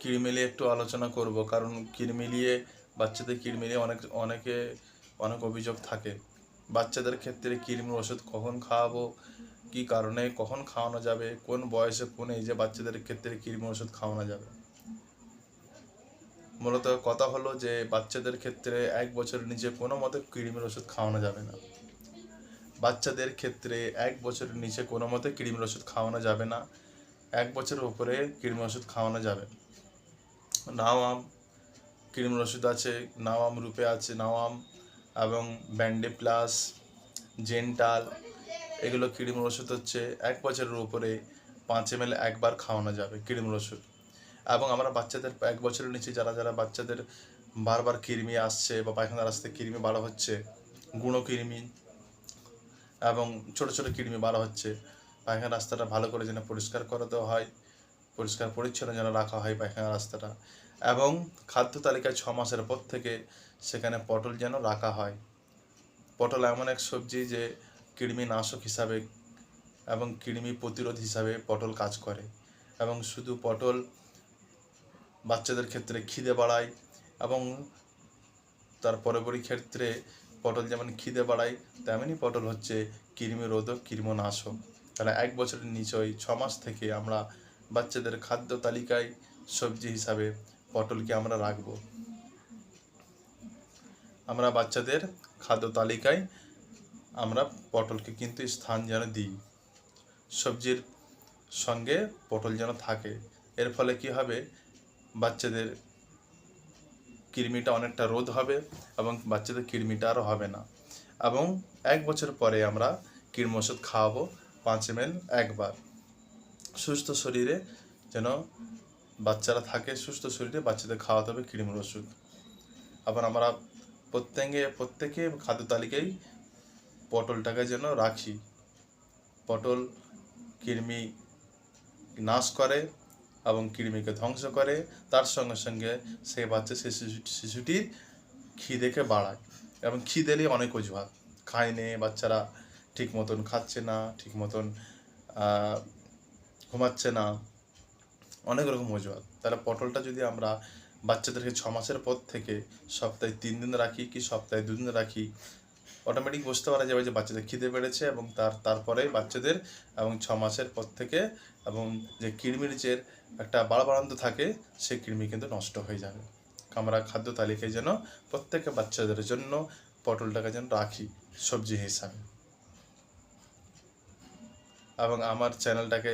কিরমিলিয়ে একটু আলোচনা করব, কারণ কিরমিলিয়ে বাচ্চাদের কিরমিলিয়ে অনেক অভিযোগ থাকে। বাচ্চাদের ক্ষেত্রে কৃমির ওষুধ কখন খাওয়াবো, কী কারণে কখন খাওয়ানো যাবে, কোন বয়সে কোন এজে বাচ্চাদের ক্ষেত্রে কৃমির ওষুধ খাওয়ানো যাবে। মূলত কথা হলো যে বাচ্চাদের ক্ষেত্রে 1 বছরের নিচে কোনো মতে কৃমির ওষুধ খাওয়ানো যাবে না। বাচ্চাদের ক্ষেত্রে 1 বছরের নিচে কোনো মতে কৃমির ওষুধ খাওয়ানো যাবে না। 1 বছরের উপরে কৃমির ওষুধ খাওয়ানো যাবে। নাওয়াম কৃমির ওষুধ আছে, নাওয়াম রূপে আছে নাওয়াম, এবং ব্যান্ডে প্লাস, জেন্টাল, এগুলো কৃমির ওষুধ হচ্ছে 1 বছরের উপরে 5 ml একবার খাওয়ানো যাবে কৃমির ওষুধ। এবং আমরা বাচ্চাদের 1 বছরের নিচে যারা বাচ্চাদের বারবার কৃমি আসছে বা পায়খানার রাস্তাতে কৃমি বাড়া হচ্ছে, গুঁড়ো কৃমি এবং ছোট ছোট কৃমি বাড়া হচ্ছে, পায়খানার রাস্তাটা ভালো করে যেন পরিষ্কার করে দেওয়া হয়, পরিষ্কার পরিচ্ছন্ন যেন রাখা হয় পায়খানার রাস্তাটা। এবং খাদ্য তালিকায় 6 মাসের পর থেকে সেখানে পটল যেন রাখা হয়। পটল এমন এক সবজি যে কৃমিনাশক হিসাবে এবং কৃমি প্রতিরোধ হিসাবে পটল কাজ করে। এবং শুধু পটল বাচ্চাদের ক্ষেত্রে খিদে বাড়ায়, এবং তার পরপরই ক্ষেত্রে পটল যেমন খিদে বাড়ায়, তেমনই পটল হচ্ছে কৃমিরোধক, কৃমিনাশক। তাহলে 1 বছরের নিচে ওই 6 মাস থেকে আমরা বাচ্চাদের খাদ্য তালিকায় সবজি হিসাবে পটলকে আমরা রাখব। আমরা বাচ্চাদের খাদ্য তালিকায় আমরা পটলকে কিন্তু স্থান যেন দিই, সবজির সঙ্গে পটল যেন থাকে। এর ফলে কি হবে, বাচ্চাদের কৃমিটা অনেকটা রোধ হবে এবং বাচ্চাদের কৃমিটা আরও হবে না। এবং 1 বছর পরে আমরা কৃমি ওষুধ খাওয়াবো 5 ml একবার। সুস্থ শরীরে যেন বাচ্চারা থাকে, সুস্থ শরীরে বাচ্চাদের খাওয়াতে হবে কৃমির ওষুধ। আবার আমরা প্রত্যেকে খাদ্য তালিকায় পটলটাকে যেন রাখি। পটল কৃমি নাশ করে এবং কৃমিকে ধ্বংস করে, তার সঙ্গে সঙ্গে সেই শিশুটির খিদেকে বাড়ায়। এবং খিদেলে অনেক অজুহাত, খায় নে, বাচ্চারা ঠিক মতন খাচ্ছে না, ঠিক মতন ঘুমাচ্ছে না, অনেক রকম অজুহাত। তাহলে পটলটা যদি আমরা বাচ্চাদেরকে 6 মাসের পর থেকে সপ্তাহে 3 দিন রাখি কি সপ্তাহে 2 দিন রাখি, অটোমেটিক বুঝতে পারা যাবে যে বাচ্চাদের খিদে বেড়েছে। এবং তারপরে বাচ্চাদের এবং 6 মাসের পর থেকে এবং যে কৃমির যে একটা বাড়াবাড়ন্ত থাকে, সেই কৃমি কিন্তু নষ্ট হয়ে যাবে। আমরা খাদ্য তালিকায় যেন প্রত্যেকে বাচ্চাদের জন্য পটলটাকে যেন রাখি সবজি হিসাবে। এবং আমার চ্যানেলটাকে